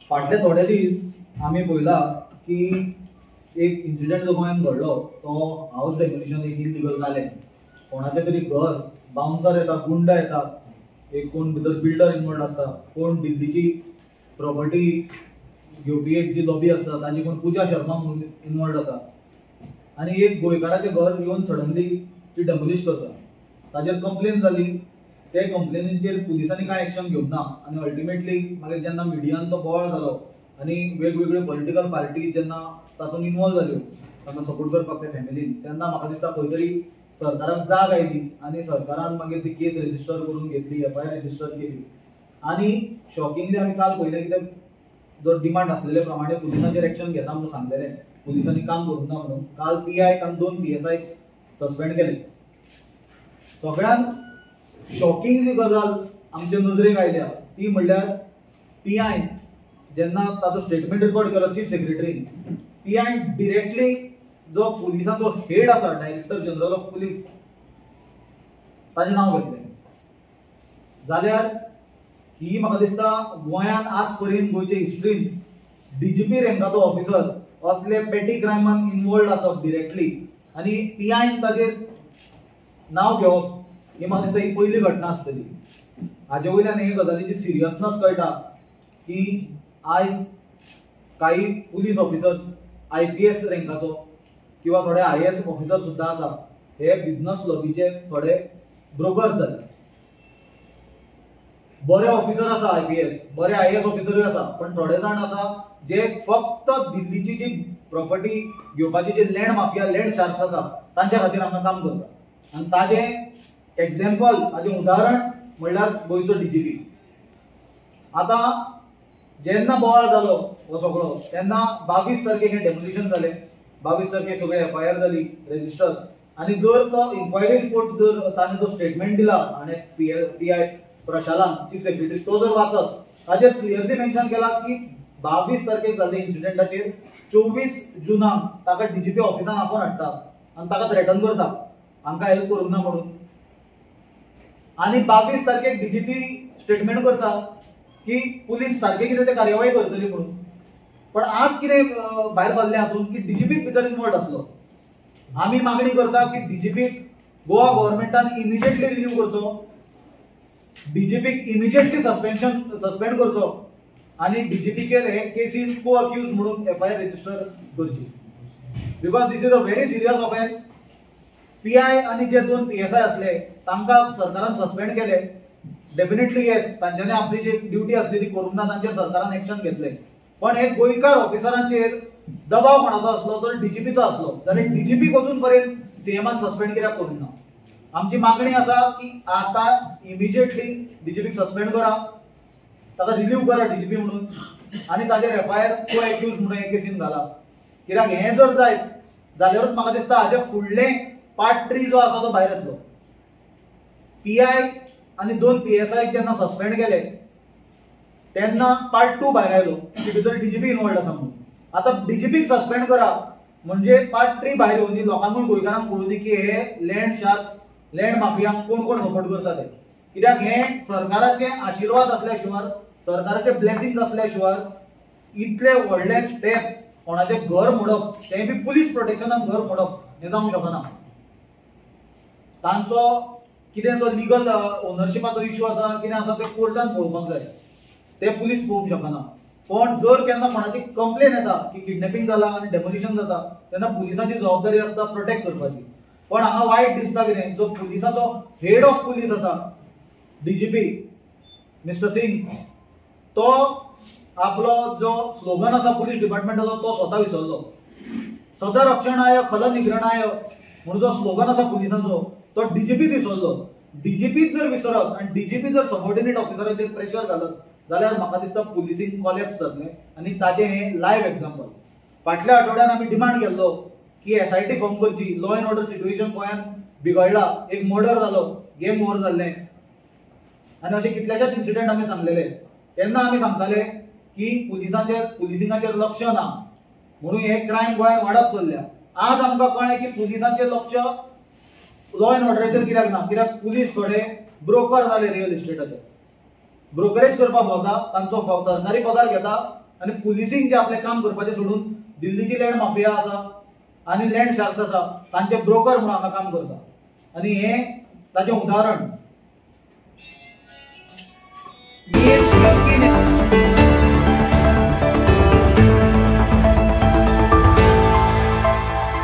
फाटले थोडे दीस आमी पळयला की एक इन्सिडेंट जो गोंयांत घडलो तो हाऊस डेमोलिशन एक इलिगल जालें. कोणाचें तरी घर बाउन्सर येता, गुंड येता, एक कोण भितर बिल्डर इनवॉल्ड आसता, कोण दिल्लीची प्रॉपर्टी घेवपी एक जी लॉबी आसता ताजी कोण पूजा शर्मा म्हणून इनवॉल्ड आसा आनी एक गोंयकाराचें घर येवन सडनली ती डेमोलिश करता. ताजेर कंप्लेन जाली. ते कंप्लेनीचेर पुलिसांनी कांय एक्शन घेवंक ना आनी अल्टिमेटली मागीर जेन्ना मिडियान तो बोवाळ जालो आनी वेगवेगळ्यो पॉलिटिकल पार्टी जेन्ना तातूंत इनवॉल्व जाल्यो तांकां सपोर्ट करपाक ते फॅमिलीन, तेन्ना म्हाका दिसता खंय तरी सरकाराक जाग आयली आनी सरकारान मागीर ती केस रेजिस्टर करून घेतली, FIR रेजिस्टर केली. आनी शॉकिंगली आमी काल पयलें कितें जो डिमांड आसलेले प्रमाणे पुलिसांचेर एक्शन घेता म्हणून सांगलेलें, पुलिसांनी काम करूंक ना म्हणून. काल PI आनी 2 PSI सस्पेंड केले. सगळ्यात शॉकिंग जी गजाल आमच्या नजरेक आयल्या ती म्हणल्यार PI जेन्ना ताजो स्टेटमेंट रिकॉर्ड केलो चीफ सेक्रेटरीन, PI डिरेक्टली जो पुलिसाचो हेड आसा, डायरेक्टर जनरल ऑफ पुलीस, ताजें नांव घेतलें. जाल्यार ही म्हाका दिसता गोंयांत आज पर्यंत गोंयचे हिस्ट्रीन DGP रँकाचो ऑफिसर असले पेटी क्रायमान इनवॉल्ड आसप डिरेक्टली आनी PI ताजेर नांव घेवप ही म्हाका दिसता ही पयली घटना आसतली. हाजे वयल्यान हे गजालीची सिरियसनस कळटा की आयज काही पुलीस ऑफिसर्स IPS रँकाचो किंवा थोडे IAS ऑफिसर सुद्दां आसा हे बिझनस लॉबीचे थोडे ब्रोकर्स जाले. बरे ऑफिसर आसा IPS, बरे IAS ऑफिसरूय आसा, पण थोडे जाण आसा जे फक्त दिल्लीची जी प्रॉपर्टी घेवपाची जे लँड माफिया, लँड शार्क्स आसा तांच्या खातीर हांगा काम करता. आनी ताजें एग्जाम्पल, ताजें उदाहरण म्हणल्यार गोंयचो DGP. आतां जेन्ना बोवाळ जालो हो सगळो तेन्ना 22 तारखेक हें डेमोलिशन जालें. 22 तारखेक सगळे FIR जाली रेजिस्टर. आनी जर तो इन्क्वायरी रिपोर्ट जर ताणें जो स्टेटमेंट दिला आनी PI प्रशालान चीफ सेक्रेटरी तो जर वाचत, ताजेर क्लियरली मेन्शन केला की 22 तारखेक जाल्ल्या इन्सिडेंटाचेर 24 जुनाक ताका DGP ऑफिसान आपोवन हाडटा आनी ताका थ्रेटन करता आमकां हेल्प करूंक ना म्हणून. आनी 22 तारखेक DGP स्टेटमेंट करता की पुलीस सारके कितें ते कार्यवाही करतली म्हणून. पण आज कितें भायर सरलें हातून की DGP भितर इनवॉल्ड आसलो. आमी मागणी करता की DGP गोवा गव्हर्नमेंटान इमिजिएटली रिन्यू करचो, DGP इमिजिएटली सस्पेंड करचो आनी DGPचेर हे केसीस को अक्यूज म्हणून FIR रेजिस्टर करची. Because this is a very serious offence. PI आनी जे 2 PSI आसले तांकां सरकारान सस्पेंड केले. डेफिनेटली येस, तांच्यांनी आपली जी ड्युटी आसली ती करूंक ना, तांचेर सरकारान एक्शन घेतलें. पण हे गोंयकार ऑफिसरांचेर दबाव कोणाचो आसलो तर DGPचो आसलो. जाल्यार DGP अजून पर्यंत CMन सस्पेंड कित्याक करूंक ना? आमची मागणी आसा की आतां इमिजिएटली DGPक सस्पेंड करा, ताका रिलीव करा DGP म्हणून आनी ताजेर FIR को एक्यूज म्हणून हे केसीन घाला. कित्याक हें जर जायत जाल्यारूच म्हाका दिसता हाजे फुडलें पार्ट 3 जो आसा तो भायर येतलो. PI आनी 2 PSI जेन्ना सस्पेंड केले तेन्ना पार्ट 2 भायर आयलो की भितर DGP इनवॉल्ड आसा म्हणून. आतां DGPक सस्पेंड करा म्हणजे पार्ट 3 भायर येवन दी लोकांकूय गोंयकारांक कळून दी की हे लँड शार्क्स, लँड माफियांक कोण कोण सपोर्ट करता ते. कित्याक हे सरकाराचे आशिर्वाद असल्या शिवाय, सरकाराचे ब्लेसिंग्स असल्या शिवाय इतले व्हडले स्टेप कोणाचे घर मोडप, तें बी पुलीस प्रोटेक्शनान घर मोडप हें जावंक शकना. तांचो कितें जो लिगल ओनरशिपाचो इश्यू आसा, कितें आसा ते कोर्टान पळोवपाक जाय, ते पुलीस पळोवंक शकना. पण जर केन्ना कोणाची कंप्लेन येता की किडनॅपिंग जाला आनी डेमोलिशन जाता तेन्ना पुलिसांची जबाबदारी आसता प्रोटेक्ट करपाची. पण हांगा वायट दिसता कितें, जो पुलिसाचो हेड ऑफ पुलीस आसा DGP मिस्टर सिंग, तो आपलो जो स्लोगन आसा पुलीस डिपार्टमेंटाचो तो स्वता विसरलो. सदर रक्षणाय खल निग्रणाय म्हणून जो स्लोगन आसा पुलिसांचो तो DGP विसरलो. DGP जर विसरत आनी DGP जर सबऑर्डिनेट ऑफिसरांचेर प्रेशर घालत जाल्यार म्हाका दिसता पुलिसींग कॉलेप्स जातलें. आनी ताजें हें लायव्ह एग्जाम्पल. फाटल्या आठवड्यान आमी डिमांड केल्लो की SIT फॉर्म करची. लॉ एंड ऑर्डर सिच्युएशन गोंयांत बिगडला, एक मर्डर जालो, गेम वॉर जाल्लें आनी अशे कितलेशेच इन्सिडेंट आमी सांगलेले. तेन्ना आमी सांगताले की पुलिसिंगाचेर लक्ष ना म्हणून हे क्रायम गोंयांत वाडत चल्ल्या. आज आमकां कळ्ळें की पुलिसांचें लक्ष लॉ अँड ऑर्डराचेर कित्याक ना, कित्याक पुलीस थोडे ब्रोकर जाले रियल इस्टेटाचे, ब्रोकरेज करपाक भोंवता, तांचो सरकारी पगार घेता आनी पुलिसींक जे आपलें काम करपाचें सोडून दिल्लीची लँड माफिया आसा आनी लँड शार्क्स आसा तांचे ब्रोकर म्हणून हांगा काम करता. आनी हें ताजें उदाहरण